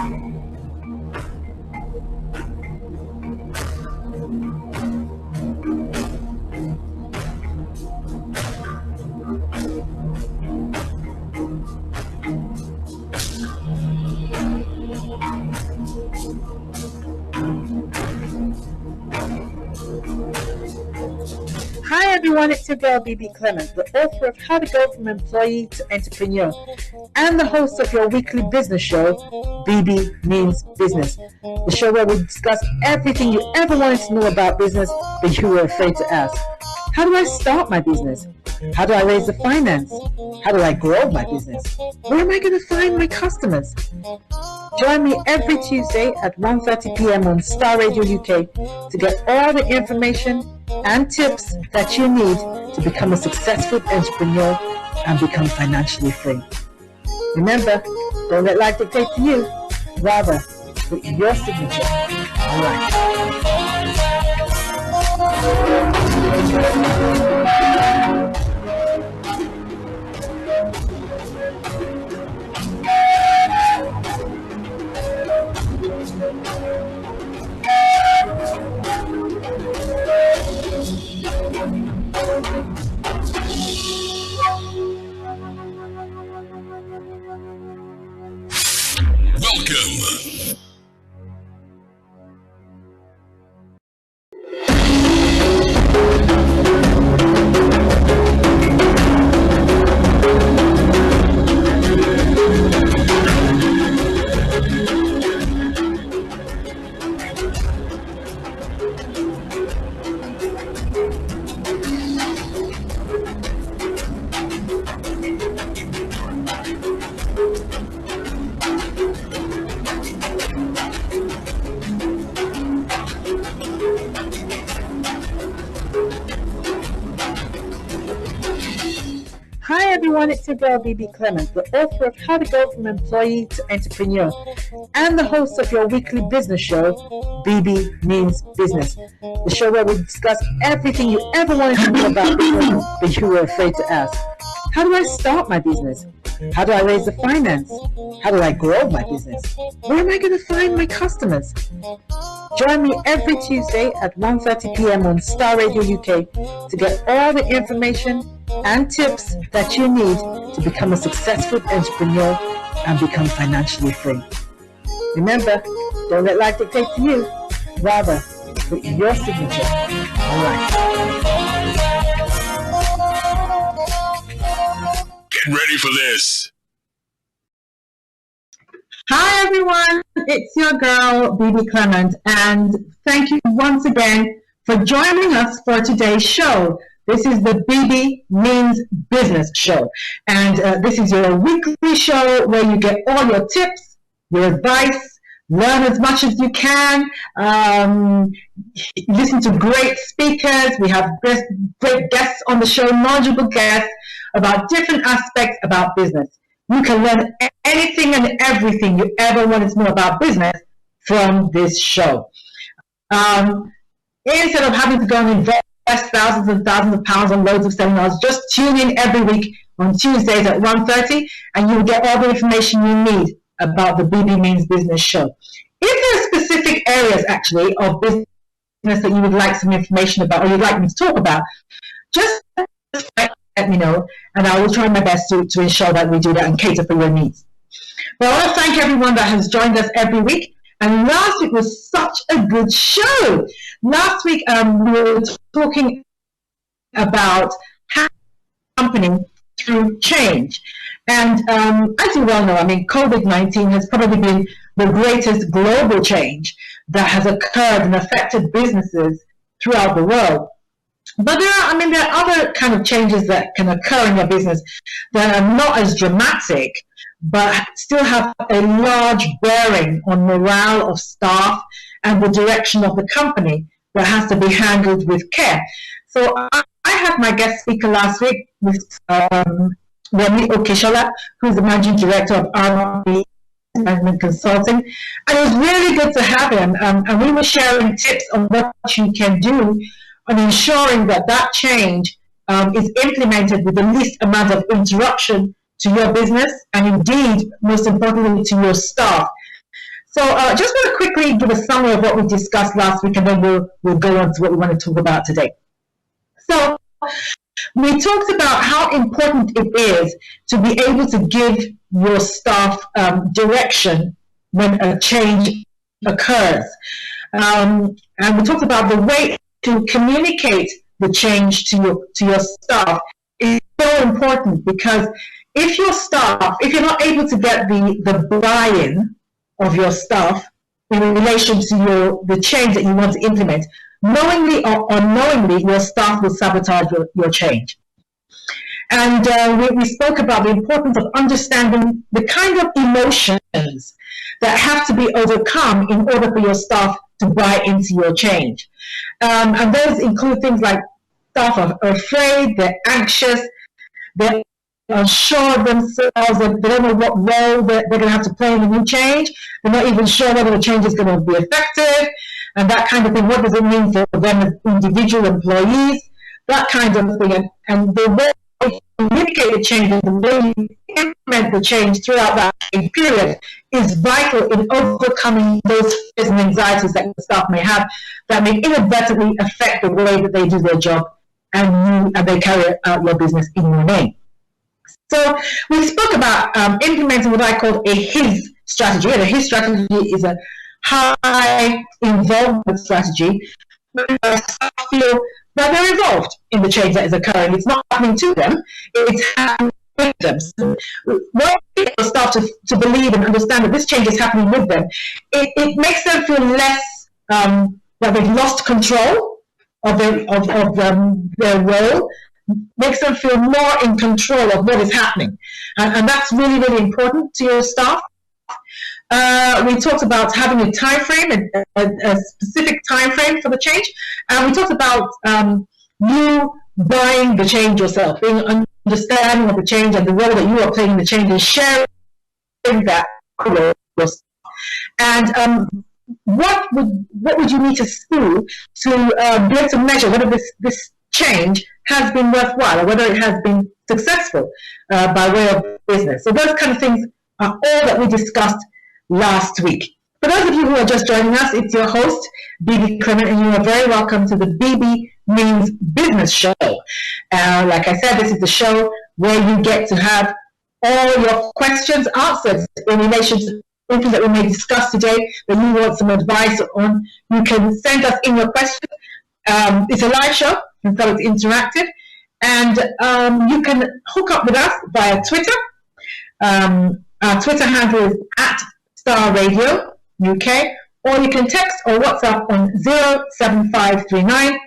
Hi everyone, it's your girl Bebe Clement, the author of How to Go from Employee to Entrepreneur and the host of your weekly business show, Bebe Means Business, the show where we discuss everything you ever wanted to know about business but you were afraid to ask. How do I start my business? How do I raise the finance? How do I grow my business? Where am I going to find my customers? Join me every Tuesday at 1:30 p.m. on Star Radio UK to get all the information and tips that you need to become a successful entrepreneur and become financially free. Remember, don't let life dictate to you. Rather, put your signature on life. Welcome. Hi everyone, it's your girl Bebe Clement, the author of How to Go from Employee to Entrepreneur and the host of your weekly business show, Bebe Means Business, the show where we discuss everything you ever wanted to know about business but you were afraid to ask. How do I start my business? How do I raise the finance? How do I grow my business? Where am I going to find my customers? Join me every Tuesday at 1:30 p.m. on Star Radio UK to get all the information and tips that you need to become a successful entrepreneur and become financially free. Remember, don't let life dictate to you. Rather, put your signature on life. Get ready for this. Hi everyone, it's your girl Bebe Clement, and thank you once again for joining us for today's show. This is the Bebe Means Business show, and this is your weekly show where you get all your tips, your advice, learn as much as you can, listen to great speakers. We have great guests on the show, knowledgeable guests about different aspects about business. You can learn anything and everything you ever wanted to know about business from this show. Instead of having to go and invest thousands and thousands of pounds on loads of seminars, just tune in every week on Tuesdays at 1:30 and you'll get all the information you need about the Bebe Means Business show. If there are specific areas actually of business that you would like some information about or you'd like me to talk about, just let me know, and I will try my best to ensure that we do that and cater for your needs. But I want to thank everyone that has joined us every week. And last week was such a good show. Last week we were talking about how company through change. And as you well know, I mean, COVID-19 has probably been the greatest global change that has occurred and affected businesses throughout the world. But there are other kind of changes that can occur in your business that are not as dramatic, but still have a large bearing on morale of staff and the direction of the company that has to be handled with care. So I had my guest speaker last week with Remy Okeshola, who's the managing director of R&B Management Consulting, and it was really good to have him. And we were sharing tips on what you can do on ensuring that change is implemented with the least amount of interruption to your business and indeed, most importantly, to your staff. So just want to quickly give a summary of what we discussed last week, and then we'll go on to what we want to talk about today. So we talked about how important it is to be able to give your staff direction when a change occurs. And we talked about the way to communicate the change to your staff is so important, because if you're not able to get the buy-in of your staff in relation to the change that you want to implement, knowingly or unknowingly, your staff will sabotage your change. And we spoke about the importance of understanding the kind of emotions that have to be overcome in order for your staff to buy into your change. And those include things like staff are afraid, they're anxious, they're unsure of themselves, they don't know what role they're going to have to play in the new change, they're not even sure whether the change is going to be effective, and that kind of thing. What does it mean for them as individual employees? That kind of thing. And the way you communicate the change and the way you implement the change throughout that period is vital in overcoming those fears and anxieties that the staff may have that may inadvertently affect the way that they do their job and they carry out your business in your name. So we spoke about implementing what I call a HIS strategy. And a HIS strategy is a high involvement strategy where staff feel that they're involved in the change that is occurring. It's not happening to them, it's happening with them. So when you get staff to believe and understand that this change is happening with them, it makes them feel less that they've lost control of their role, makes them feel more in control of what is happening. And that's really, really important to your staff. We talked about having a time frame, a specific time frame for the change. And we talked about you buying the change yourself, being understanding of the change and the role that you are playing in the change, and sharing that with yourself. And what would you need to do to be able to measure whether this change has been worthwhile or whether it has been successful by way of business? So those kind of things are all that we discussed last week. For those of you who are just joining us, it's your host, Bebe Clement, and you are very welcome to the Bebe Means Business Show. Like I said, this is the show where you get to have all your questions answered in relation to something that we may discuss today that you want some advice on. You can send us in your questions. It's a live show, and so it's interactive. And you can hook up with us via Twitter. Our Twitter handle is @Star Radio UK, or you can text or WhatsApp on 07539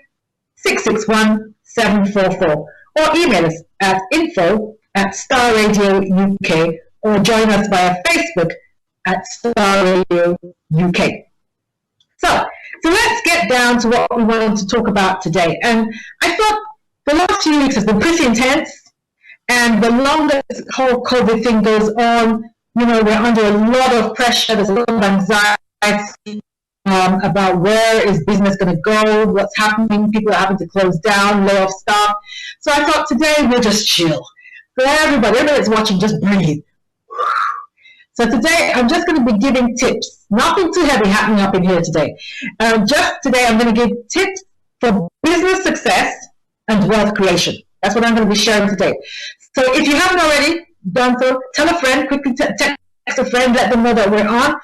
661 744, or email us at info@starradio.uk, or join us via Facebook at Star Radio UK. So let's get down to what we want to talk about today. And I thought the last few weeks has been pretty intense, and the longer this whole COVID thing goes on, we're under a lot of pressure. There's a lot of anxiety about where is business going to go, what's happening. People are having to close down, lay off staff. So I thought today we'll just chill. For everybody that's watching, just breathe. So today I'm just going to be giving tips. Nothing too heavy happening up in here today. Just today I'm going to give tips for business success and wealth creation. That's what I'm going to be sharing today. So if you haven't already done so, tell a friend, quickly text a friend, let them know that we're on.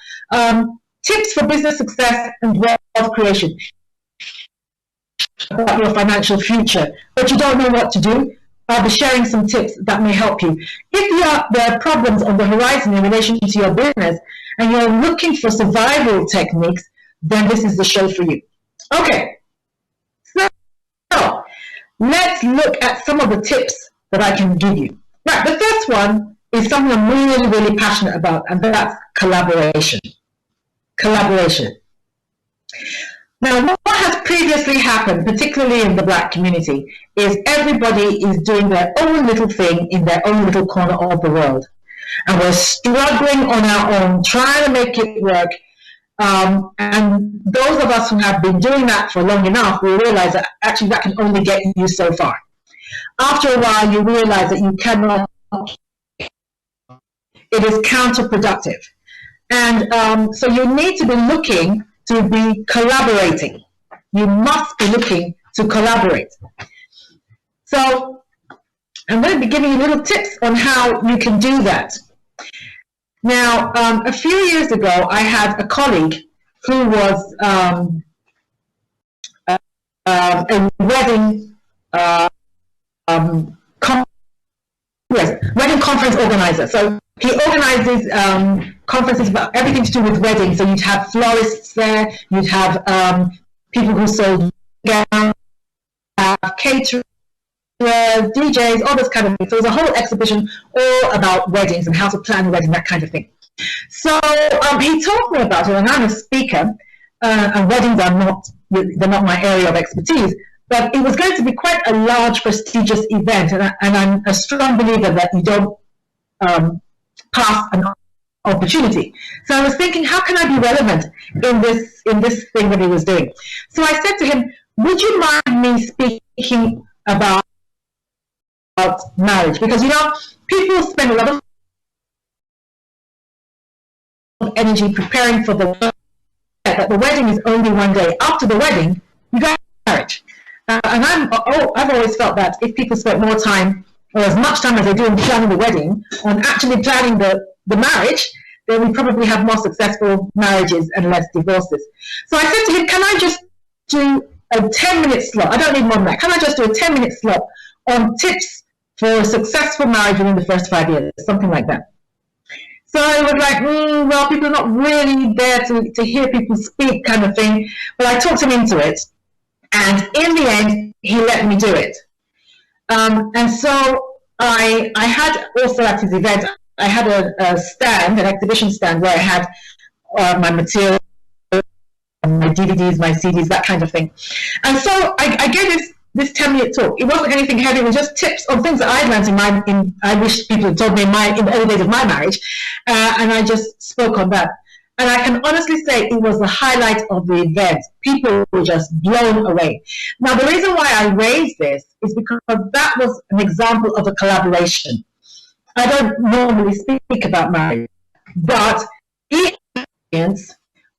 Tips for business success and wealth creation. About your financial future, but you don't know what to do, I'll be sharing some tips that may help you. If there are problems on the horizon in relation to your business and you're looking for survival techniques, then this is the show for you. Okay, so let's look at some of the tips that I can give you. Right, the first one is something I'm really, really passionate about, and that's collaboration. Collaboration. Now, what has previously happened, particularly in the Black community, is everybody is doing their own little thing in their own little corner of the world. And we're struggling on our own, trying to make it work. And those of us who have been doing that for long enough, we realize that actually that can only get you so far. After a while, you realize that you cannot, it is counterproductive. And so you need to be looking to be collaborating. You must be looking to collaborate. So I'm going to be giving you little tips on how you can do that. Now, a few years ago, I had a colleague who was a wedding wedding conference organizer. So he organizes conferences about everything to do with weddings. So you'd have florists there, you'd have people who sold gowns, caterers, DJs, all this kind of thing. So there's a whole exhibition all about weddings and how to plan a wedding, that kind of thing. So he told me about it, and I'm a speaker, and weddings are they're not my area of expertise, but it was going to be quite a large, prestigious event, and I'm a strong believer that you don't pass an opportunity. So I was thinking, how can I be relevant in this thing that he was doing? So I said to him, would you mind me speaking about marriage? Because, people spend a lot of energy preparing for the wedding, but the wedding is only one day. After the wedding, you got marriage. And I've always felt that if people spent more time, or as much time as they do in planning the wedding, on actually planning the marriage, then we probably have more successful marriages and less divorces. So I said to him, can I just do a 10-minute slot? I don't need more than that. Can I just do a 10-minute slot on tips for a successful marriage within the first 5 years, something like that? So I was like, well, people are not really there to hear people speak, kind of thing. But I talked him into it. And in the end, he let me do it. And so I had also at his event, I had a stand, an exhibition stand, where I had my material, my DVDs, my CDs, that kind of thing. And so I gave this 10-minute talk. It wasn't anything heavy. It was just tips on things that I'd learned I wish people had told me in the early days of my marriage. And I just spoke on that. And I can honestly say it was the highlight of the event. People were just blown away. Now, the reason why I raised this is because that was an example of a collaboration. I don't normally speak about marriage, but he had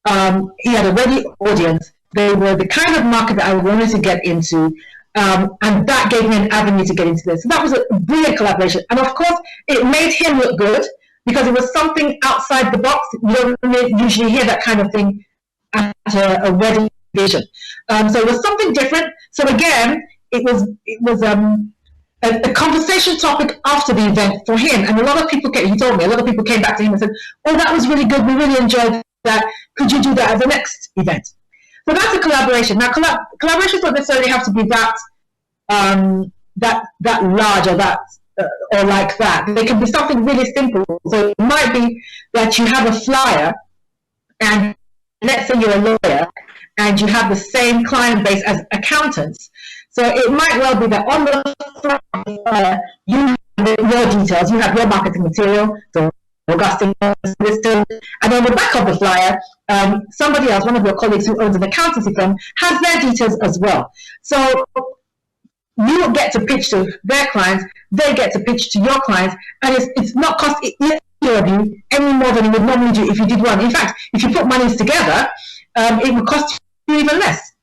a ready audience. They were the kind of market that I wanted to get into, and that gave me an avenue to get into this. So that was a brilliant collaboration. And of course, it made him look good, because it was something outside the box. You don't usually hear that kind of thing at a wedding vision. So it was something different. So again, it was a conversation topic after the event for him. And a lot of people he told me, a lot of people came back to him and said, oh, that was really good. We really enjoyed that. Could you do that at the next event? So that's a collaboration. Now, collaborations don't necessarily have to be that large or that or like that. They can be something really simple. So it might be that you have a flyer, and let's say you're a lawyer and you have the same client base as accountants. So it might well be that on the flyer you have your details, you have your marketing material, so Augustine listed, and on the back of the flyer, somebody else, one of your colleagues who owns an accountancy firm, has their details as well. So you get to pitch to their clients, they get to pitch to your clients, and it's not cost either of you any more than it would normally do if you did one. In fact, if you put monies together, it would cost you even less.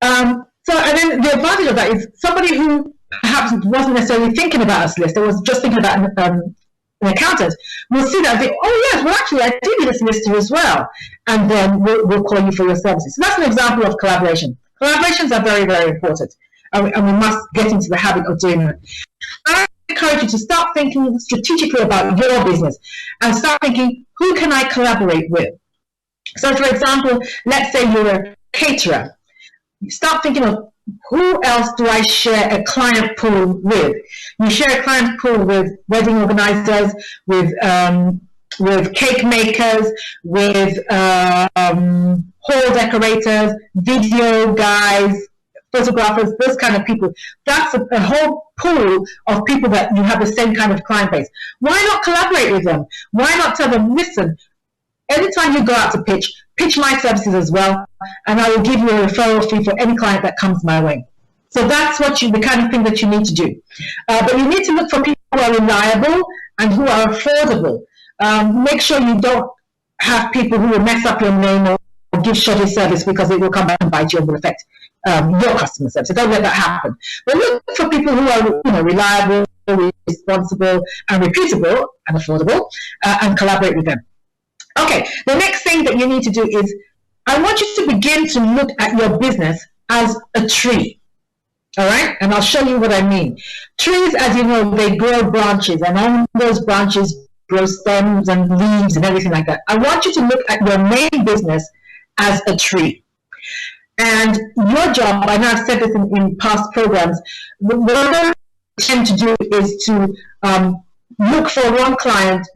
And then the advantage of that is somebody who perhaps wasn't necessarily thinking about a solicitor, was just thinking about an accountant, will see that and think, oh yes, well actually I do need a solicitor as well, and then we'll call you for your services. So that's an example of collaboration. Collaborations are very, very important. And we must get into the habit of doing it. I encourage you to start thinking strategically about your business and start thinking, who can I collaborate with? So, for example, let's say you're a caterer. Start thinking of, who else do I share a client pool with? You share a client pool with wedding organizers, with cake makers, with hall decorators, video guys, photographers, those kind of people. That's a whole pool of people that you have the same kind of client base. Why not collaborate with them? Why not tell them, listen, anytime you go out to pitch my services as well, and I will give you a referral fee for any client that comes my way. So that's the kind of thing that you need to do. But you need to look for people who are reliable and who are affordable. Make sure you don't have people who will mess up your name or give shoddy service because it will come back and bite you and will affect your customer service. So don't let that happen. But look for people who are reliable, responsible, and reputable and affordable, and collaborate with them. Okay, the next thing that you need to do is I want you to begin to look at your business as a tree. All right, and I'll show you what I mean. Trees, as you know, they grow branches, and on those branches grow stems and leaves and everything like that. I want you to look at your main business as a tree. And your job, I know I've said this in past programs, what I tend to do is to look for one client,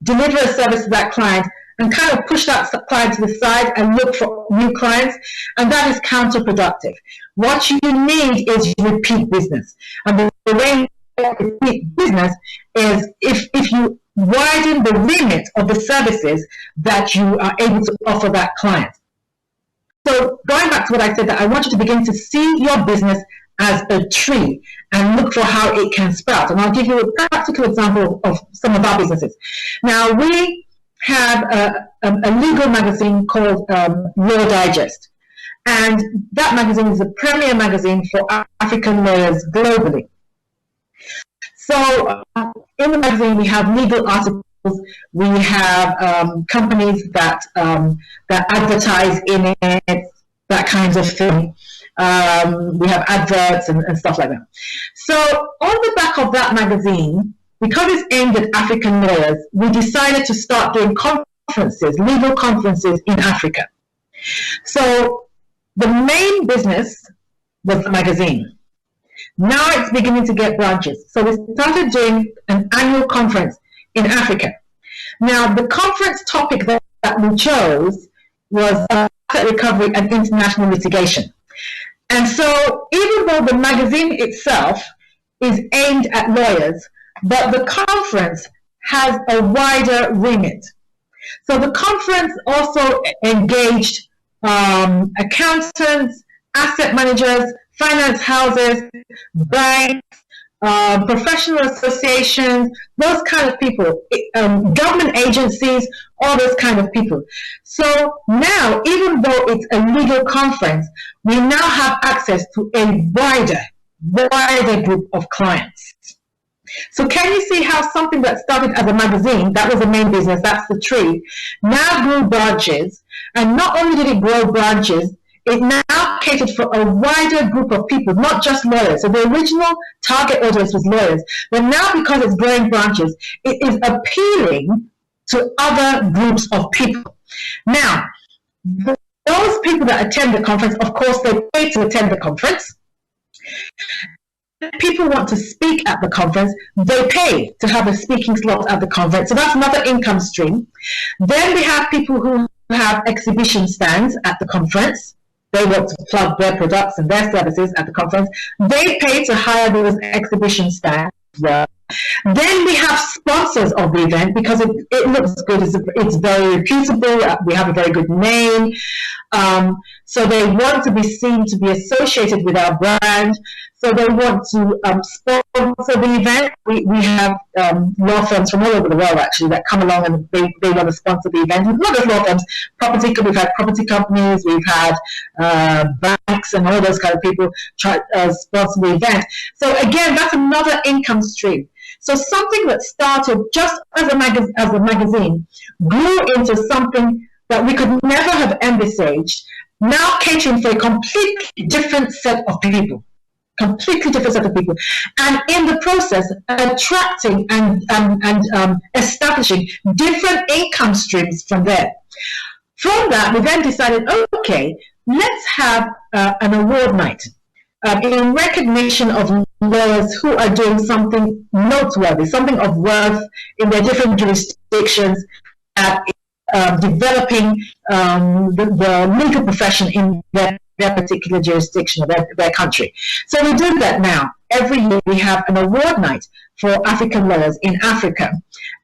deliver a service to that client, and kind of push that client to the side and look for new clients, and that is counterproductive. What you need is repeat business. And the way you repeat business is if you widen the remit of the services that you are able to offer that client. So going back to what I said, that I want you to begin to see your business as a tree and look for how it can sprout. And I'll give you a practical example of some of our businesses. Now, we have a legal magazine called Law Digest. And that magazine is a premier magazine for African lawyers globally. So in the magazine, we have legal articles, we have companies that advertise in it, that kind of thing. We have adverts and stuff like that. So on the back of that magazine, because it's aimed at African lawyers, we decided to start doing conferences, legal conferences in Africa. So the main business was the magazine. Now it's beginning to get branches. So we started doing an annual conference in Africa. Now the conference topic that we chose was asset recovery and international litigation. And so even though the magazine itself is aimed at lawyers, but the conference has a wider remit. So the conference also engaged accountants, asset managers, finance houses, banks, professional associations, those kind of people, government agencies, all those kind of people. So now, even though it's a legal conference, we now have access to a wider group of clients. So can you see how something that started as a magazine, that was the main business, that's the tree, now grew branches, and not only did it grow branches, it now catered for a wider group of people, not just lawyers. So the original target audience was lawyers, but now because it's growing branches, it is appealing to other groups of people. Now, those people that attend the conference, of course, they pay to attend the conference. People want to speak at the conference, they pay to have a speaking slot at the conference. So that's another income stream. Then we have people who have exhibition stands at the conference. They want to plug their products and their services at the conference. They pay to hire those exhibition stands as well. Then we have sponsors of the event because it looks good. It's very reputable. We have a very good name. So they want to be seen to be associated with our brand. So they want to sponsor the event. We have law firms from all over the world, actually, that come along and they want to sponsor the event. Not just law firms, we've had property companies, we've had banks and all those kind of people try sponsor the event. So again, that's another income stream. So something that started just as a magazine grew into something that we could never have envisaged, now catering for a completely different set of people. Completely different set of people, and in the process attracting and establishing different income streams from there. From that, we then decided, okay, let's have an award night in recognition of lawyers who are doing something noteworthy, something of worth in their different jurisdictions, at developing the legal profession in their particular jurisdiction or their country. So we do that now. Every year we have an award night for African lawyers in Africa.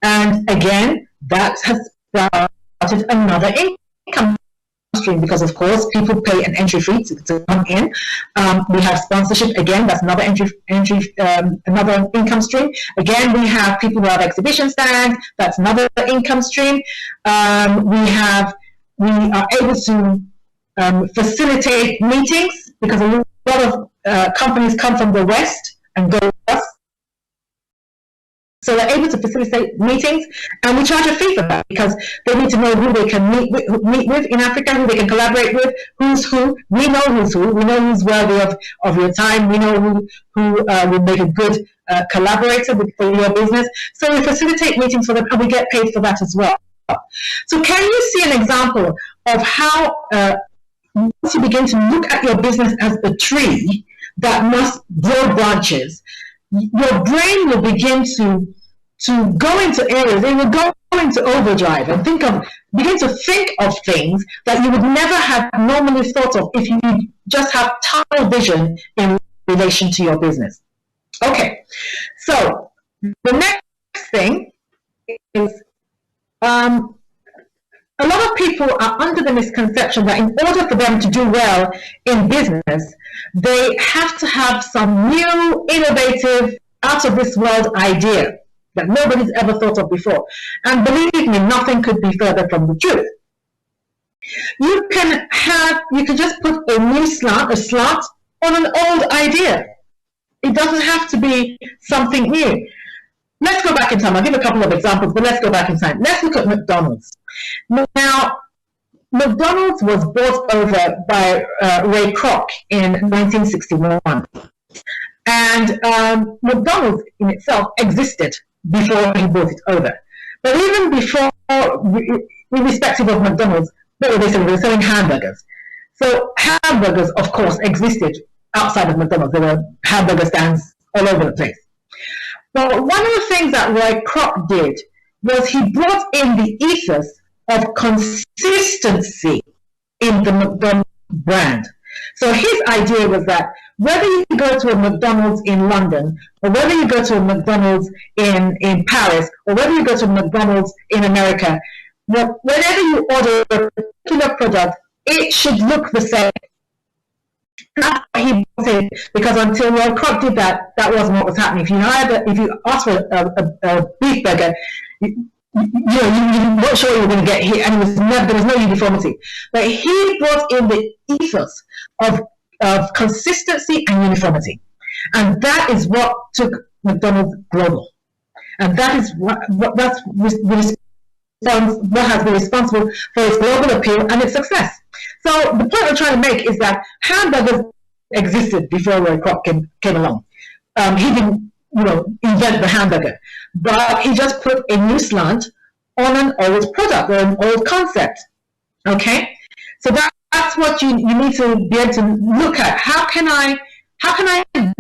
And again, that has started another income stream because, of course, people pay an entry fee to come in. We have sponsorship. Again, that's another another income stream. Again, we have people who have exhibition stands. That's another income stream. We are able to facilitate meetings because a lot of companies come from the West and go to us. So they're able to facilitate meetings, and we charge a fee for that because they need to know who they can meet with in Africa, who they can collaborate with, who's who. We know who's who. We know who's worthy of your time. We know who will make a good collaborator for your business. So we facilitate meetings for them, and we get paid for that as well. So can you see an example of how once you begin to look at your business as a tree that must grow branches, your brain will begin to go into areas, it will go into overdrive and begin to think of things that you would never have normally thought of if you just have tunnel vision in relation to your business. Okay, so the next thing is a lot of people are under the misconception that in order for them to do well in business, they have to have some new, innovative, out-of-this-world idea that nobody's ever thought of before. And believe me, nothing could be further from the truth. You can just put a new slant on an old idea. It doesn't have to be something new. Let's go back in time. I'll give a couple of examples, but let's go back in time. Let's look at McDonald's. Now, McDonald's was bought over by Ray Kroc in 1961. And McDonald's in itself existed before he bought it over. But even before, irrespective of McDonald's, what were they selling? They were selling hamburgers. So hamburgers, of course, existed outside of McDonald's. There were hamburger stands all over the place. But one of the things that Roy Kroc did was he brought in the ethos of consistency in the McDonald's brand. So his idea was that whether you go to a McDonald's in London, or whether you go to a McDonald's in Paris, or whether you go to a McDonald's in America, whenever you order a particular product, it should look the same. That's what he wanted, because until Roy Kroc did that, that wasn't what was happening. If you ask for a beef burger, you're not sure you were going to get here, and there was no uniformity. But he brought in the ethos of consistency and uniformity, and that is what took McDonald's global, and that is what has been responsible for its global appeal and its success. So the point I'm trying to make is that hamburgers existed before Roy Kroc came along. He didn't, invent the hamburger, but he just put a new slant on an old product or an old concept. Okay, so that's what you need to be able to look at. How can I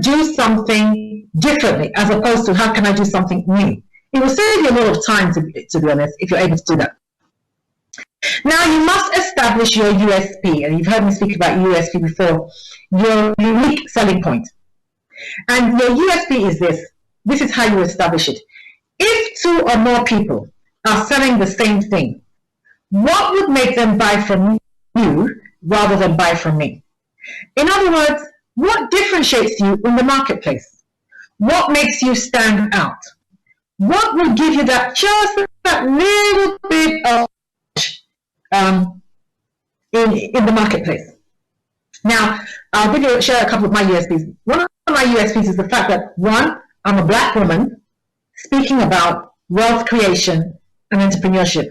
do something differently as opposed to how can I do something new? It will save you a lot of time, to be honest, if you're able to do that. Now, you must establish your USP, and you've heard me speak about USP before, your unique selling point. And your USP is this. This is how you establish it. If two or more people are selling the same thing, what would make them buy from you rather than buy from me? In other words, what differentiates you in the marketplace? What makes you stand out? What will give you that little bit of in the marketplace? Now, I'll share a couple of my USPs. One of my USPs is the fact that, one, I'm a black woman speaking about wealth creation and entrepreneurship.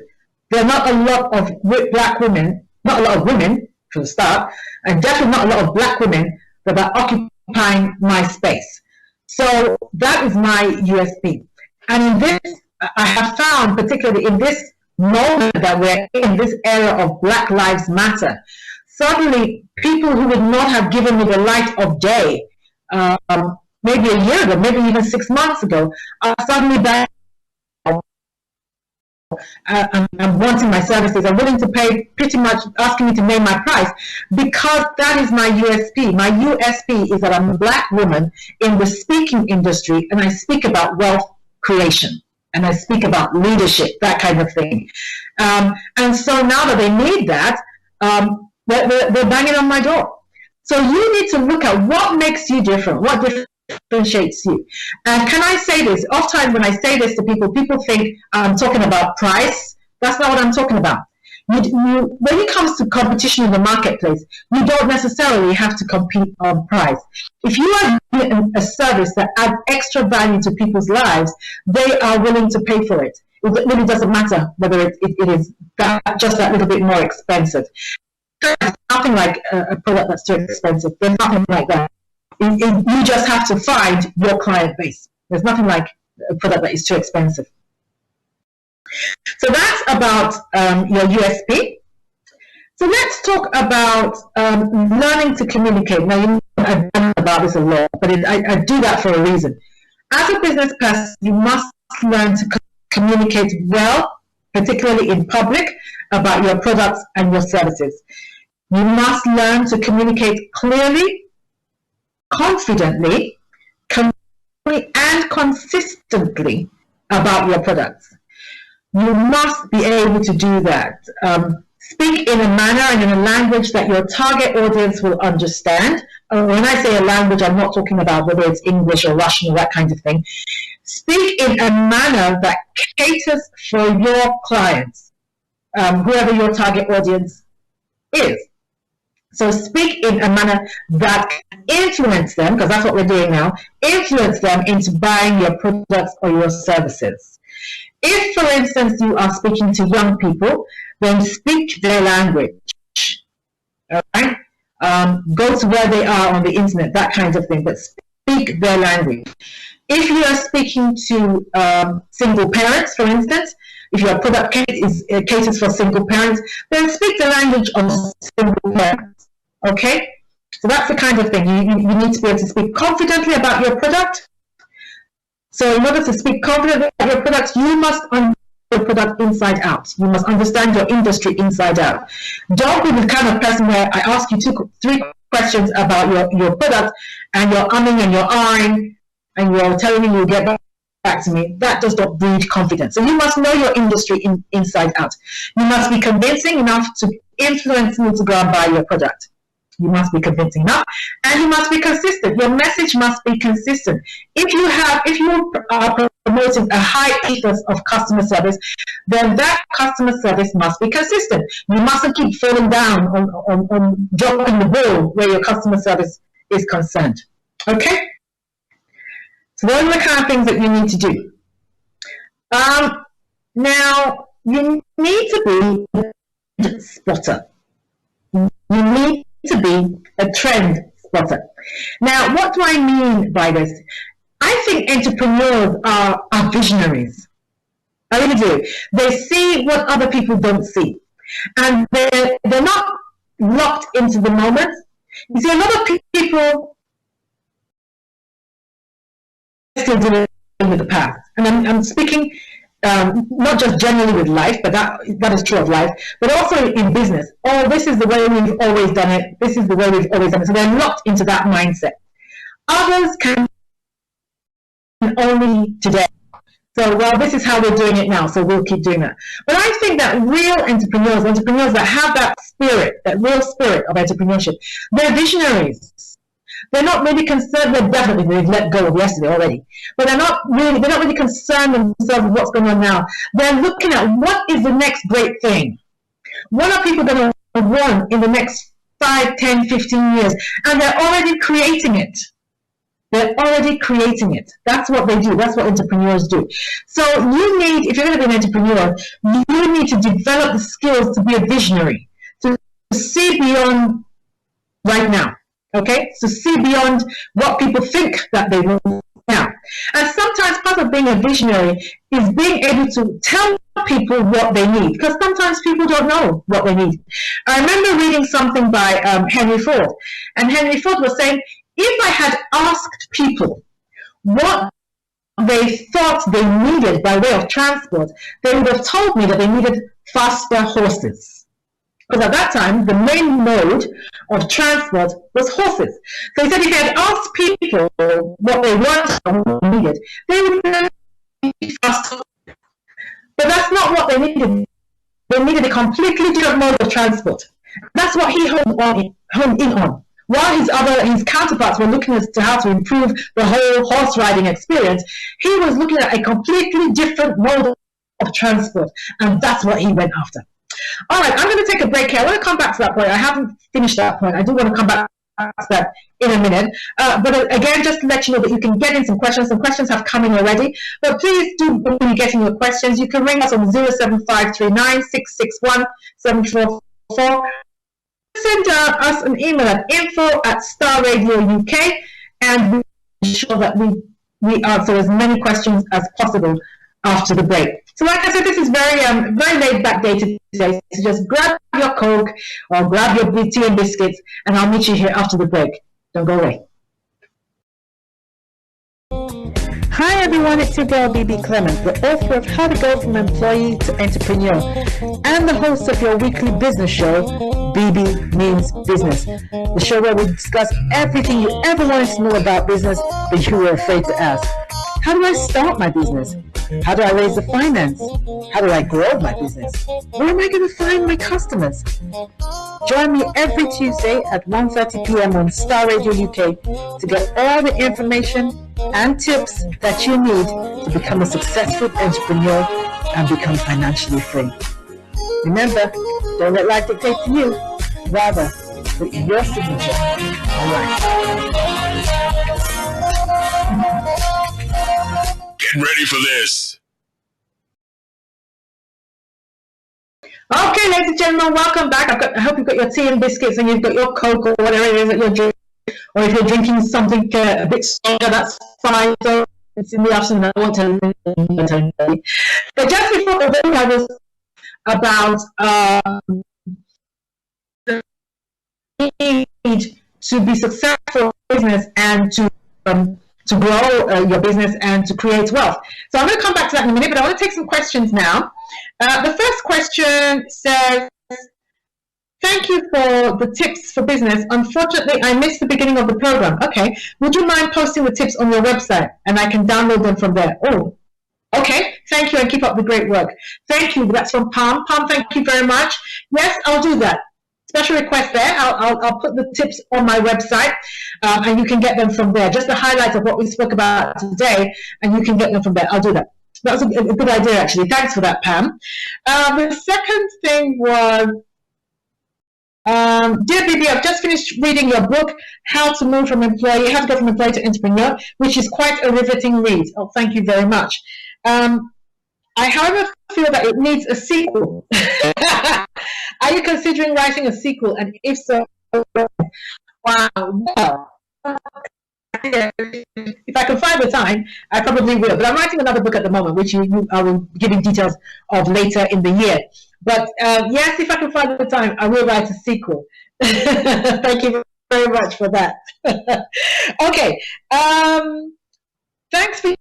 There are not a lot of black women, not a lot of women, for the start, and definitely not a lot of black women that are occupying my space. So that is my USP. And in this, I have found, particularly in this moment that we're in, this era of Black Lives Matter, suddenly people who would not have given me the light of day maybe a year ago, maybe even 6 months ago, are suddenly back and wanting my services, are willing to pay, pretty much asking me to name my price, because that is my USP. My USP is that I'm a black woman in the speaking industry, and I speak about wealth creation, and I speak about leadership, that kind of thing. And so now that they need that, they're banging on my door. So you need to look at what makes you different, what differentiates you. And can I say this? Oftentimes when I say this to people, people think I'm talking about price. That's not what I'm talking about. When it comes to competition in the marketplace, you don't necessarily have to compete on price. If you are doing a service that adds extra value to people's lives, they are willing to pay for it. It really doesn't matter whether it is just that little bit more expensive. There's nothing like a product that's too expensive. There's nothing like that. You just have to find your client base. There's nothing like a product that is too expensive. So that's about your USP. So let's talk about learning to communicate. Now, you know, I've done about this a lot, but I do that for a reason. As a business person, you must learn to communicate well, particularly in public, about your products and your services. You must learn to communicate clearly, confidently, and consistently about your products. You must be able to do that. Speak in a manner and in a language that your target audience will understand. When I say a language, I'm not talking about whether it's English or Russian or that kind of thing. Speak in a manner that caters for your clients, whoever your target audience is. So speak in a manner that influence them, because that's what we're doing now, influence them into buying your products or your services. If, for instance, you are speaking to young people, then speak their language. All right? Go to where they are on the internet, that kind of thing, but speak their language. If you are speaking to single parents, for instance, if your product caters for single parents, then speak the language of single parents. Okay? So that's the kind of thing. You need to be able to speak confidently about your product. So in order to speak confidently about your product, you must understand your product inside out. You must understand your industry inside out. Don't be the kind of person where I ask you 3 questions about your product and you're umming and you're eyeing and you're telling me you'll get back to me. That does not breed confidence. So you must know your industry inside out. You must be convincing enough to influence me to go and buy your product. You must be convincing enough, and you must be consistent. Your message must be consistent. If you are promoting a high ethos of customer service, then that customer service must be consistent. You mustn't keep falling down on dropping the ball where your customer service is concerned. Okay? So those are the kind of things that you need to do. Now, you need to be a spotter. You need to be a trend spotter. Now, what do I mean by this? I think entrepreneurs are visionaries. I really do. They see what other people don't see. And they're not locked into the moment. You see, a lot of people still dealing with the past. And I'm speaking not just generally with life, but that is true of life, but also in business. Oh, this is the way we've always done it. This is the way we've always done it. So they're locked into that mindset. Others can only today. So, well, this is how we're doing it now, so we'll keep doing that. But I think that real entrepreneurs that have that spirit, that real spirit of entrepreneurship, they're visionaries. They're not really concerned. Well, definitely they've let go of yesterday already, but they're not really concerned themselves with what's going on now. They're looking at what is the next great thing. What are people going to want in the next 5, 10, 15 years? And they're already creating it. They're already creating it. That's what they do. That's what entrepreneurs do. So you need, if you're going to be an entrepreneur, you need to develop the skills to be a visionary, to see beyond right now. Okay, so see beyond what people think that they want now. And sometimes part of being a visionary is being able to tell people what they need, because sometimes people don't know what they need. I remember reading something by Henry Ford, and Henry Ford was saying, if I had asked people what they thought they needed by way of transport, they would have told me that they needed faster horses. Because at that time, the main mode of transport was horses. So he said if he had asked people what they wanted or what they needed, they would need faster. But that's not what they needed. They needed a completely different mode of transport. That's what he honed in on. While his counterparts were looking as to how to improve the whole horse riding experience, he was looking at a completely different mode of transport, and that's what he went after. All right, I'm going to take a break here. I want to come back to that point. I haven't finished that point. I do want to come back to that in a minute. But again, just to let you know that you can get in some questions. Some questions have come in already. But please do, when you get in your questions, you can ring us on 07539 661 744. Send us an email at info@Star Radio UK, and we'll ensure that we answer as many questions as possible after the break. So like I said, this is very laid back day today. So just grab your Coke or grab your tea and biscuits, and I'll meet you here after the break. Don't go away. Hi everyone, it's your girl Bebe Clement, the author of How to Go from Employee to Entrepreneur, and the host of your weekly business show, Bebe Means Business, the show where we discuss everything you ever wanted to know about business but you were afraid to ask. How do I start my business? How do I raise the finance? How do I grow my business? Where am I going to find my customers? Join me every Tuesday at 1:30 p.m. on Star Radio UK to get all the information and tips that you need to become a successful entrepreneur and become financially free. Remember, don't let life dictate to you. Rather, put your signature on life. Get ready for this. Okay, ladies and gentlemen, welcome back. I hope you've got your tea and biscuits and you've got your Coke or whatever it is that you're drinking. Or if you're drinking something a bit stronger, that's fine. So it's in the afternoon. I won't tell you. But just before the break, I was about the need to be successful in business and to grow your business and to create wealth. So I'm going to come back to that in a minute, but I want to take some questions now. The first question says, thank you for the tips for business. Unfortunately, I missed the beginning of the program. Okay. Would you mind posting the tips on your website and I can download them from there? Oh, okay. Thank you and keep up the great work. Thank you. That's from Palm. Palm, thank you very much. Yes, I'll do that. Special request there. I'll put the tips on my website and you can get them from there. Just the highlights of what we spoke about today and you can get them from there. I'll do that. That was a good idea, actually. Thanks for that, Pam. The second thing was, dear Bibi, I've just finished reading your book, How to Go from Employee to Entrepreneur, which is quite a riveting read. Oh, thank you very much. I, however, feel that it needs a sequel. Are you considering writing a sequel? And if so, wow, well, if I can find the time, I probably will. But I'm writing another book at the moment, which I will be giving details of later in the year. But yes, if I can find the time, I will write a sequel. Thank you very much for that. Okay. Thanks for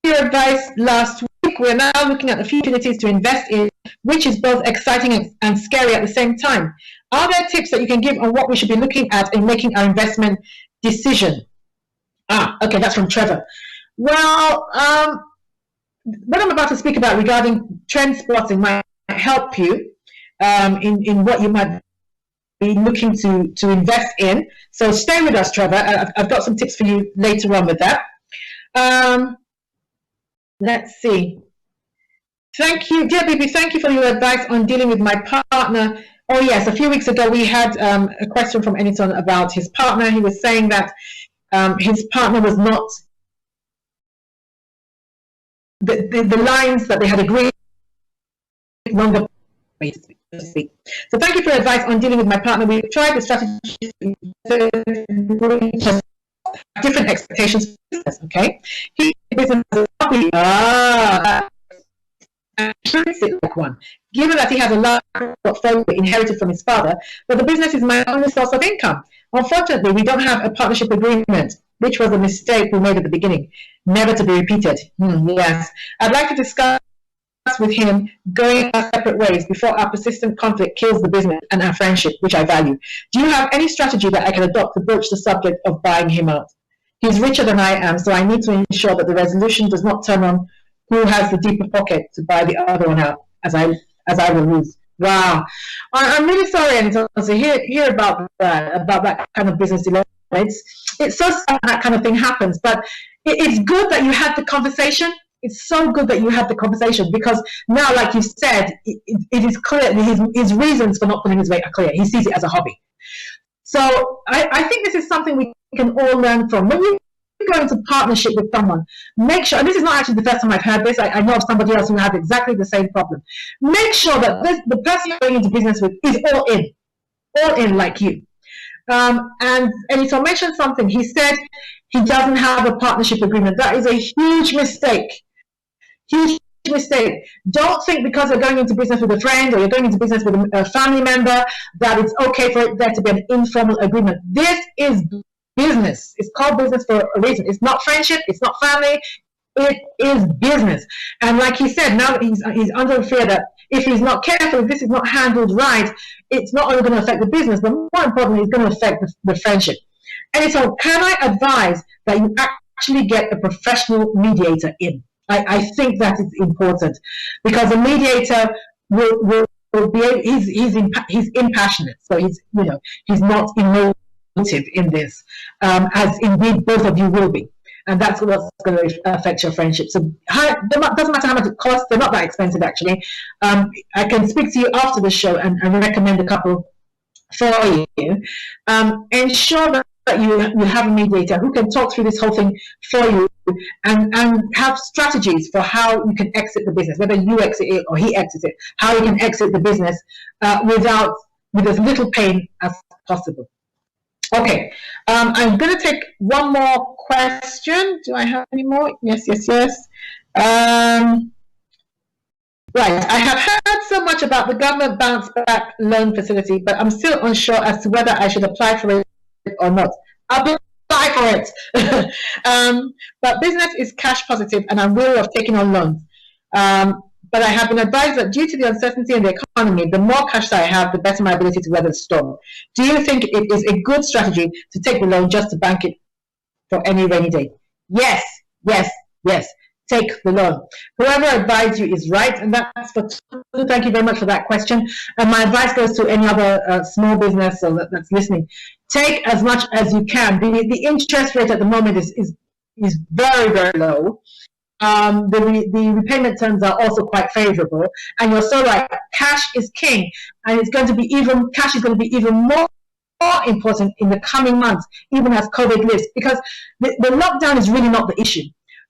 your advice last week. We're now looking at the few opportunities to invest in, which is both exciting and scary at the same time. Are there tips that you can give on what we should be looking at in making our investment decision? Okay, that's from Trevor. Well, what I'm about to speak about regarding trend spotting might help you in what you might be looking to invest in. So stay with us, Trevor. I've got some tips for you later on with that. Let's see. Thank you, dear Bibi. Thank you for your advice on dealing with my partner. Oh yes, a few weeks ago we had a question from Eniton about his partner. He was saying that his partner was not the lines that they had agreed longer. So thank you for your advice on dealing with my partner. We tried the strategy, different expectations. Okay, he business like one. Given that he has a large portfolio inherited from his father, but the business is my only source of income. Unfortunately, we don't have a partnership agreement, which was a mistake we made at the beginning, never to be repeated. Yes, I'd like to discuss with him going our separate ways before our persistent conflict kills the business and our friendship, which I value. Do you have any strategy that I can adopt to broach the subject of buying him out? He's richer than I am, so I need to ensure that the resolution does not turn on who has the deeper pocket to buy the other one out, as I will lose. Wow. I'm really sorry, Anton, to hear about that kind of business development. It's so sad that kind of thing happens, but it's good that you had the conversation. It's so good that you had the conversation because now, like you said, it is clear his reasons for not putting his weight are clear. He sees it as a hobby. So I think this is something we can all learn from. When you go into partnership with someone, make sure, and this is not actually the first time I've heard this, I know of somebody else who had exactly the same problem. Make sure that the person you're going into business with is all in like you. And Edison mentioned something. He said he doesn't have a partnership agreement. That is a huge mistake. Huge mistake. Don't think because you're going into business with a friend or you're going into business with a family member that it's okay for there to be an informal agreement. This is business. It's called business for a reason. It's not friendship. It's not family. It is business. And like he said, now that he's under the fear that if he's not careful, if this is not handled right, it's not only going to affect the business, but more importantly, it's going to affect the friendship. And so can I advise that you actually get a professional mediator in? I think that is important because a mediator will be he's impassionate, so he's not emotive in this, as indeed both of you will be, and that's what's going to affect your friendship. So doesn't matter how much it costs; they're not that expensive actually. I can speak to you after the show and recommend a couple for you. Ensure that you have a mediator who can talk through this whole thing for you and have strategies for how you can exit the business, whether you exit it or he exits it, how you can exit the business with as little pain as possible. Okay, I'm going to take one more question. Do I have any more? Yes. Right, I have heard so much about the government bounce back loan facility, but I'm still unsure as to whether I should apply for it or not. I'll apply for it. But business is cash positive and I'm wary of taking on loans. But I have been advised that due to the uncertainty in the economy, the more cash that I have, the better my ability to weather the storm. Do you think it is a good strategy to take the loan just to bank it for any rainy day? Yes. Take the loan. Whoever advised you is right, and that's for two. Thank you very much for that question. And my advice goes to any other small business that's listening. Take as much as you can. The interest rate at the moment is very, very low. The repayment terms are also quite favorable, and you're so right. Cash is king, and cash is going to be even more important in the coming months, even as COVID lifts, because the lockdown is really not the issue.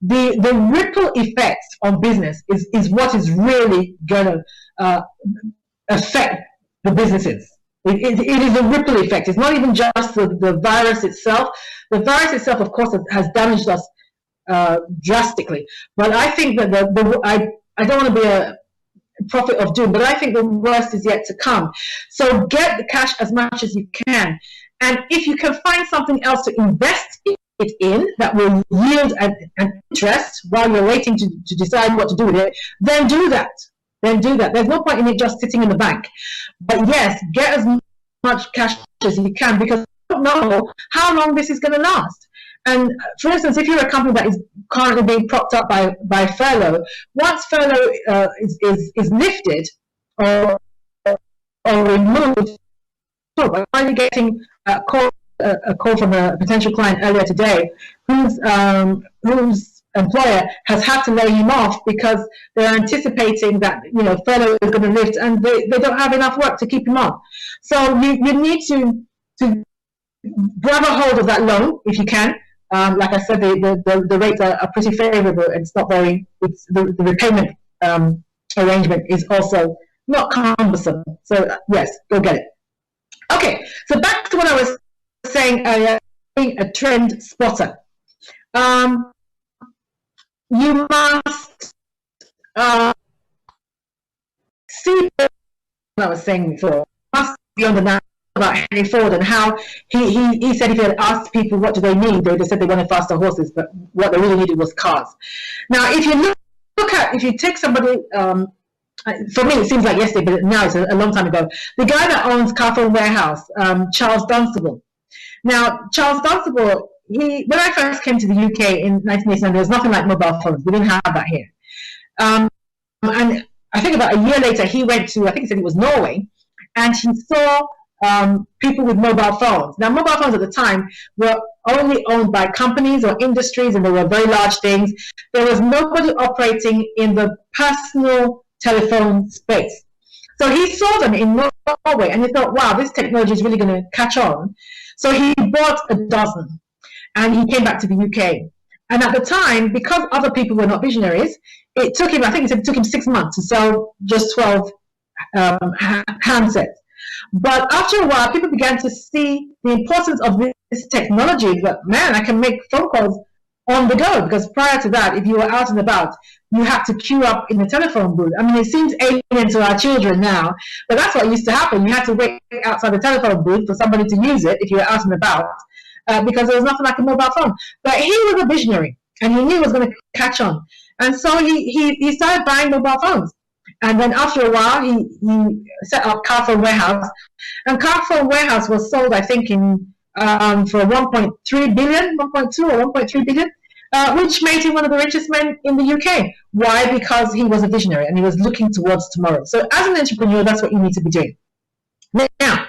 The ripple effects on business is what is really going to affect the businesses. It is a ripple effect. It's not even just the virus itself. The virus itself, of course, has damaged us drastically. But I think that I don't want to be a prophet of doom, but I think the worst is yet to come. So get the cash as much as you can. And if you can find something else to invest it in that will yield an interest while you're waiting to decide what to do with it, then do that. There's no point in it just sitting in the bank. But yes, get as much cash as you can because you don't know how long this is going to last. And for instance, if you're a company that is currently being propped up by furlough, once furlough is lifted or removed, I'm finally getting a call from a potential client earlier today whose employer has had to lay him off because they're anticipating that furlough is going to lift and they don't have enough work to keep him on. So you need to grab a hold of that loan if you can. Like I said, the rates are pretty favorable. It's not the repayment arrangement is also not cumbersome. So yes, go get it. Okay, so back to what I was saying earlier, being a trend spotter. You must see what I was saying before. Must be on the now about Henry Ford and how he said if he had asked people what do they need, they would have said they wanted faster horses, but what they really needed was cars. Now, if you if you take somebody, for me it seems like yesterday, but now it's a long time ago, the guy that owns Carphone Warehouse, Charles Dunstable. Now, Charles Dunstable, when I first came to the UK in 1989, there was nothing like mobile phones. We didn't have that here. And I think about a year later, he went to, I think he said it was Norway, and he saw people with mobile phones. Now, mobile phones at the time were only owned by companies or industries, and they were very large things. There was nobody operating in the personal telephone space. So he saw them in Norway, and he thought, wow, this technology is really going to catch on. So he bought a dozen, and he came back to the UK. And at the time, because other people were not visionaries, it took him, I think it took him 6 months to sell just 12 handsets. But after a while, people began to see the importance of this technology. That, man, I can make phone calls on the go. Because prior to that, if you were out and about, you had to queue up in the telephone booth. I mean, it seems alien to our children now, but that's what used to happen. You had to wait outside the telephone booth for somebody to use it if you were out and about, because there was nothing like a mobile phone. But he was a visionary, and he knew it was going to catch on. And so he started buying mobile phones. And then after a while, he set up Carphone Warehouse. And Carphone Warehouse was sold, I think, for 1.3 billion, 1.2 or 1.3 billion, which made him one of the richest men in the UK. Why? Because he was a visionary and he was looking towards tomorrow. So as an entrepreneur, that's what you need to be doing. Now,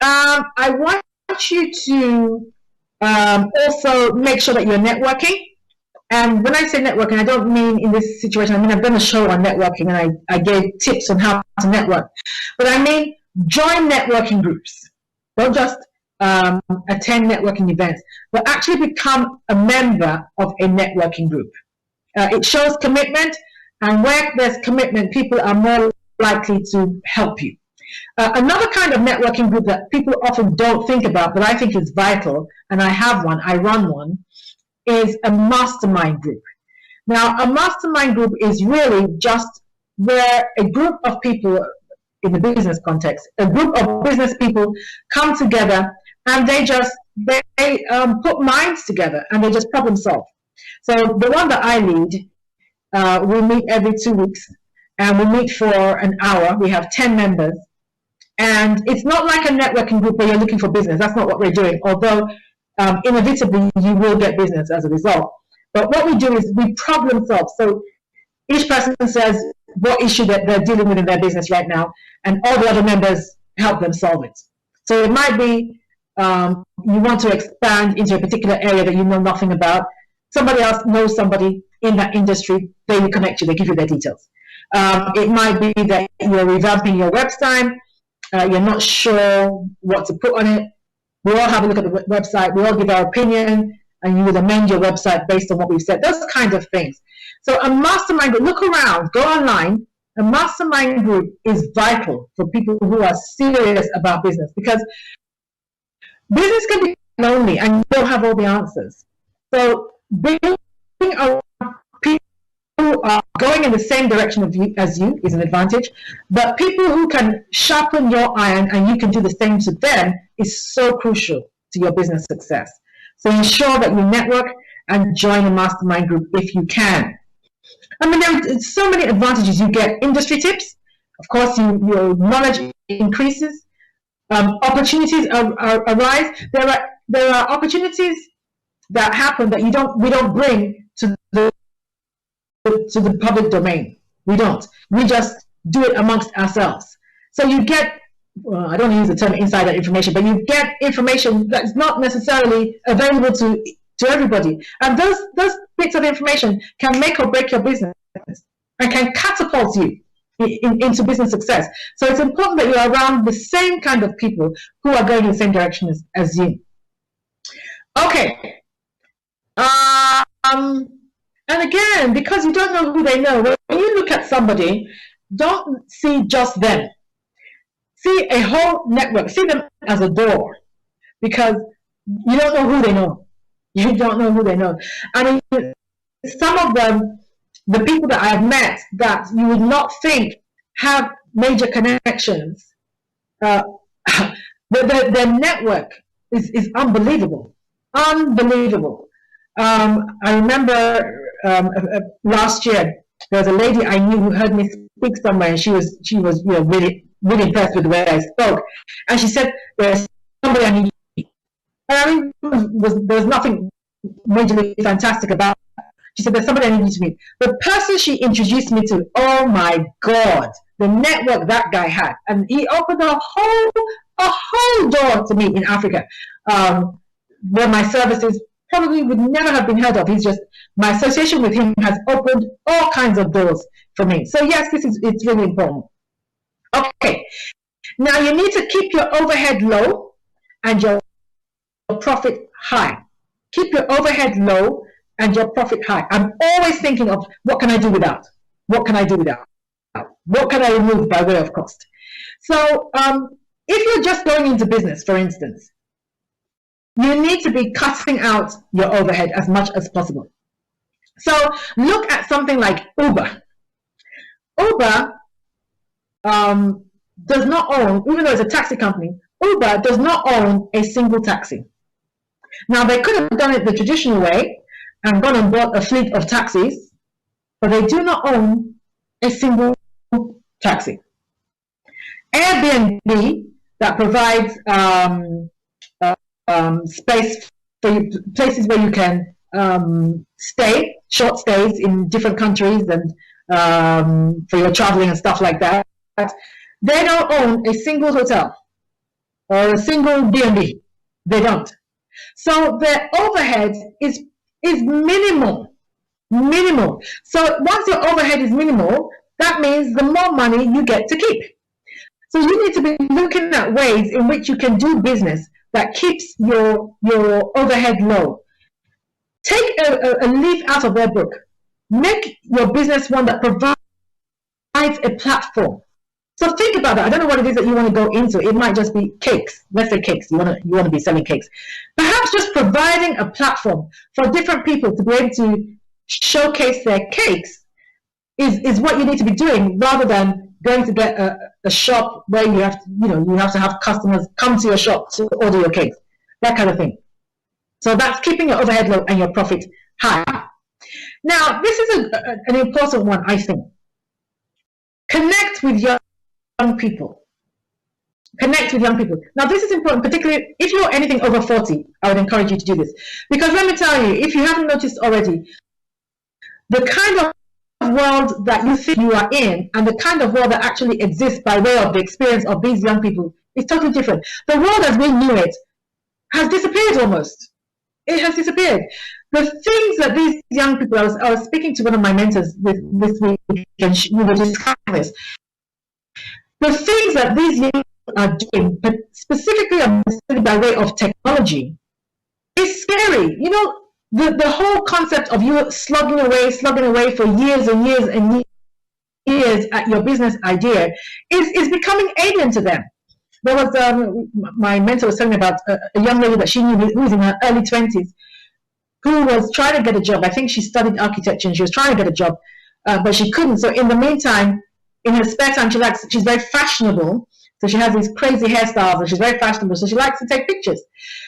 I want you to also make sure that you're networking. And when I say networking, I don't mean in this situation, I mean, I've done a show on networking and I gave tips on how to network. But I mean, join networking groups. Don't just attend networking events, but actually become a member of a networking group. It shows commitment, and where there's commitment, people are more likely to help you. Another kind of networking group that people often don't think about, but I think is vital, and I have one, I run one, is a mastermind group. Now, a mastermind group is really just where a group of people, in the business context, a group of business people come together and they put minds together and they just problem solve. So the one that I lead, we meet every 2 weeks and we meet for an hour. We have 10 members. And it's not like a networking group where you're looking for business. That's not what we're doing, although inevitably you will get business as a result. But what we do is we problem solve. So each person says what issue that they're dealing with in their business right now, and all the other members help them solve it. So it might be you want to expand into a particular area that you know nothing about. Somebody else knows somebody in that industry, they will connect you, they give you their details. It might be that you're revamping your website, you're not sure what to put on it. We all have a look at the website, we all give our opinion, and you would amend your website based on what we've said. Those kind of things. So a mastermind group, look around, go online. A mastermind group is vital for people who are serious about business, because business can be lonely and you don't have all the answers. So being around people who are going in the same direction as you is an advantage, but people who can sharpen your iron and you can do the same to them is so crucial to your business success. So ensure that you network and join a mastermind group if you can. I mean, there are so many advantages. You get industry tips. Of course, your knowledge increases. Opportunities arise. There are opportunities that happen that we don't bring to the public domain. We don't. We just do it amongst ourselves. So you get, well, I don't use the term insider information, but you get information that's not necessarily available to everybody. And those bits of information can make or break your business and can catapult you into business success. So it's important that you're around the same kind of people who are going in the same direction as you. Okay. And again, because you don't know who they know, when you look at somebody, don't see just them. See a whole network. See them as a door, because you don't know who they know. You don't know who they know. I mean, some of them, the people that I have met that you would not think have major connections, their network is unbelievable. Unbelievable. I remember last year there was a lady I knew who heard me speak somewhere, and she was really impressed with the way I spoke, and she said, "There's somebody I need to meet." And I mean, there was nothing majorly fantastic about it. She said, there's somebody I need you to meet. The person she introduced me to, oh my God, the network that guy had. And he opened a whole door to me in Africa, where my services probably would never have been heard of. My association with him has opened all kinds of doors for me. So yes, it's really important. Okay, now you need to keep your overhead low and your profit high. Keep your overhead low and your profit high. I'm always thinking of what can I do without? What can I do without? What can I remove by way of cost? So if you're just going into business, for instance, you need to be cutting out your overhead as much as possible. So look at something like Uber. Uber does not own, even though it's a taxi company, Uber does not own a single taxi. Now, they could have done it the traditional way and gone and bought a fleet of taxis, but they do not own a single taxi. Airbnb, that provides space for you, places where you can stay, short stays in different countries and for your traveling and stuff like that. They don't own a single hotel or a single B&B. They don't. So their overhead is minimal. Minimal. So once your overhead is minimal, that means the more money you get to keep. So you need to be looking at ways in which you can do business that keeps your overhead low. Take a leaf out of their book. Make your business one that provides a platform. So think about that. I don't know what it is that you want to go into. It might just be cakes. Let's say cakes. You want to be selling cakes. Perhaps just providing a platform for different people to be able to showcase their cakes is what you need to be doing, rather than going to get a shop where you have to have customers come to your shop to order your cakes. That kind of thing. So that's keeping your overhead low and your profit high. Now, this is an important one, I think. Connect with young people. Connect with young people. Now, this is important, particularly if you're anything over 40, I would encourage you to do this. Because let me tell you, if you haven't noticed already, the kind of world that you think you are in and the kind of world that actually exists by way of the experience of these young people is totally different. The world as we knew it has disappeared almost. It has disappeared. The things that these young people, I was speaking to one of my mentors this week, and we were discussing this. The things that these young people are doing, but specifically by way of technology, is scary. You know, the whole concept of you slugging away for years and years and years at your business idea is becoming alien to them. There was my mentor was telling me about a young lady that she knew who was in her early 20s, who was trying to get a job. I think she studied architecture and she was trying to get a job, but she couldn't. So in the meantime, in her spare time, she's very fashionable. So she has these crazy hairstyles and she's very fashionable. So she likes to take pictures.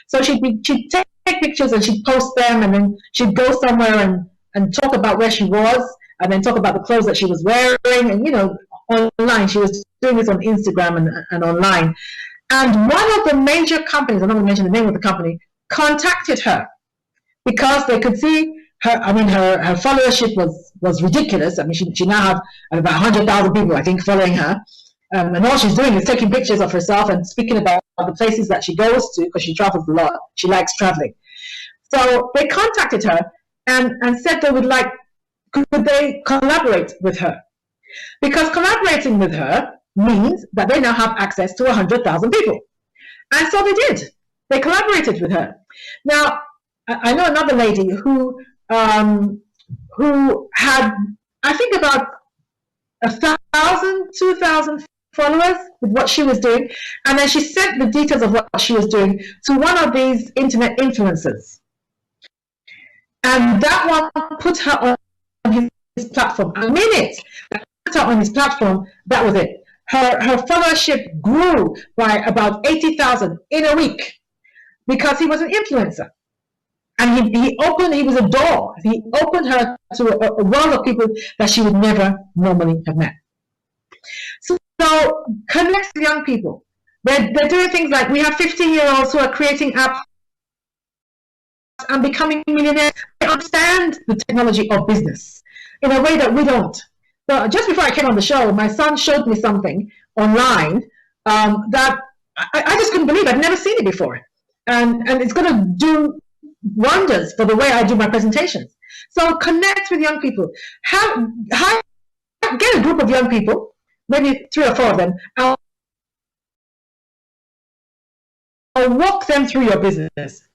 So she'd take pictures and she'd post them, and then she'd go somewhere and talk about where she was, and then talk about the clothes that she was wearing, and online. She was doing this on Instagram and online. And one of the major companies, I'm not going to mention the name of the company, contacted her because they could see her. I mean, her followership was ridiculous. I mean, she now have about 100,000 people, I think, following her. And all she's doing is taking pictures of herself and speaking about the places that she goes to, because she travels a lot. She likes traveling. So they contacted her and said could they collaborate with her? Because collaborating with her means that they now have access to 100,000 people. And so they did. They collaborated with her. Now, I know another lady who had, I think, about 1,000, 2,000 followers with what she was doing. And then she sent the details of what she was doing to one of these internet influencers. And that one put her on his platform. A minute put her on his platform, that was it. Her followership grew by about 80,000 in a week because he was an influencer. And he was a door. He opened her to a world of people that she would never normally have met. So connect with young people. They're doing things like, we have 15-year-olds who are creating apps and becoming millionaires. They understand the technology of business in a way that we don't. So just before I came on the show, my son showed me something online that I just couldn't believe. I'd never seen it before. And it's going to do wonders for the way I do my presentations. So connect with young people. Get a group of young people, maybe 3 or 4 of them, and walk them through your business.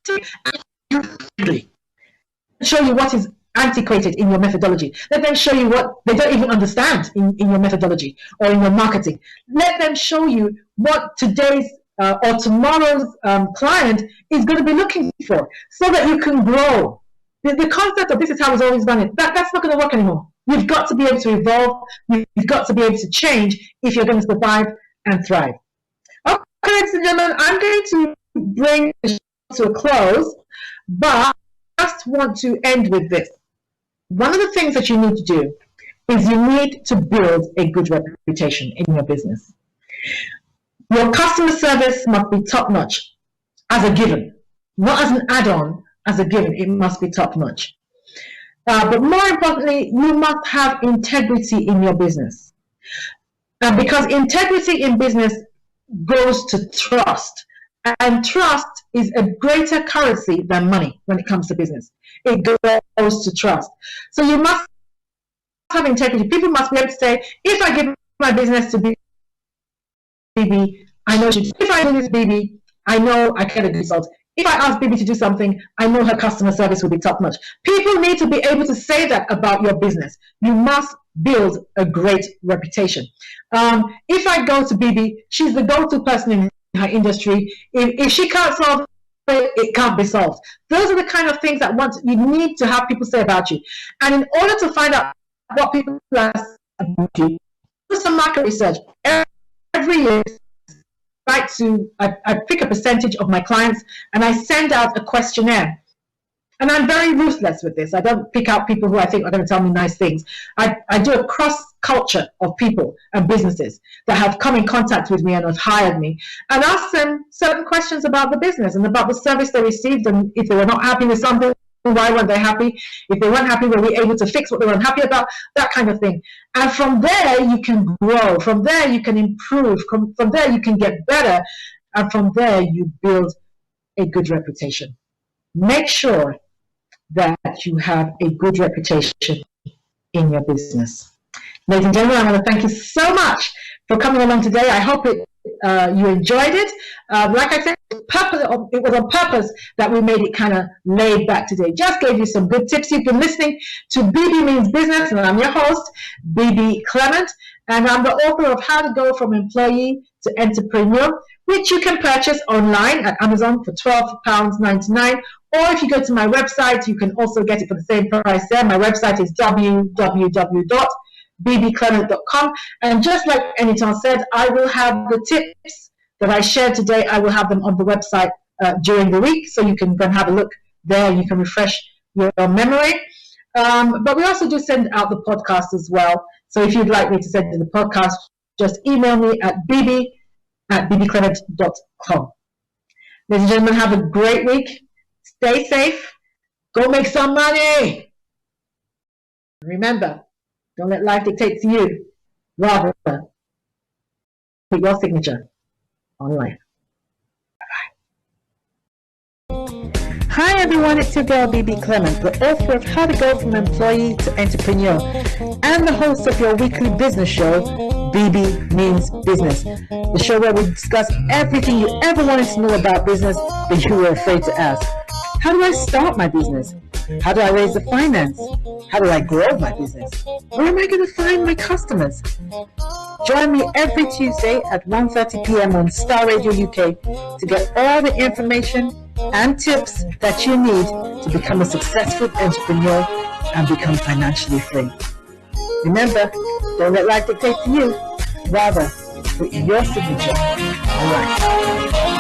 Show you what is antiquated in your methodology. Let them show you what they don't even understand in your methodology or in your marketing. Let them show you what today's or tomorrow's client is going to be looking for, so that you can grow. The concept of this is how it's always done it, that's not going to work anymore. You've got to be able to evolve. You've got to be able to change if you're going to survive and thrive. Okay, ladies and gentlemen, I'm going to bring the show to a close, but I just want to end with this. One of the things that you need to do is you need to build a good reputation in your business. Your customer service must be top-notch as a given, not as an add-on, as a given. It must be top-notch. But more importantly, you must have integrity in your business. Because integrity in business goes to trust. And trust is a greater currency than money when it comes to business. It goes to trust. So you must have integrity. People must be able to say, if I give my business to Bebe, I know she. If I do this, Bebe, I know I get a result. If I ask Bebe to do something, I know her customer service will be top notch. People need to be able to say that about your business. You must build a great reputation. If I go to Bebe, she's the go-to person in her industry. If she can't solve it, it can't be solved. Those are the kind of things that you need to have people say about you. And in order to find out what people ask about you, do some market research. Every year, I pick a percentage of my clients and I send out a questionnaire. And I'm very ruthless with this. I don't pick out people who I think are going to tell me nice things. I do a cross-culture of people and businesses that have come in contact with me and have hired me, and ask them certain questions about the business and about the service they received, and if they were not happy with something, why weren't they happy? If they weren't happy, were we able to fix what they were unhappy about? That kind of thing. And from there, you can grow. From there, you can improve. From there, you can get better. And from there, you build a good reputation. Make sure that you have a good reputation in your business. Ladies and gentlemen, I want to thank you so much for coming along today. I hope you enjoyed it. Like I said, it was on purpose that we made it kind of laid back today. Just gave you some good tips. You've been listening to Bebe Means Business, and I'm your host, Bebe Clement, and I'm the author of How to Go from Employee to Entrepreneur, which you can purchase online at Amazon for £12.99. Or if you go to my website, you can also get it for the same price there. My website is www.bbclement.com. And just like Anyton said, I will have the tips that I shared today. I will have them on the website during the week, so you can go and have a look there. You can refresh your memory. But we also do send out the podcast as well. So if you'd like me to send you the podcast, just email me at bb@bbclement.com. Ladies and gentlemen, have a great week. Stay safe. Go make some money. Remember, don't let life dictate to you. Rather, put your signature on life. Bye-bye. Hi everyone, it's your girl Bebe Clement, the author of How to Go from Employee to Entrepreneur, and the host of your weekly business show, Bebe Means Business, the show where we discuss everything you ever wanted to know about business but you were afraid to ask. How do I start my business? How do I raise the finance? How do I grow my business? Where am I going to find my customers? Join me every Tuesday at 1:30 p.m. on Star Radio UK to get all the information and tips that you need to become a successful entrepreneur and become financially free. Remember, don't let life dictate to you. Rather, put your signature on life.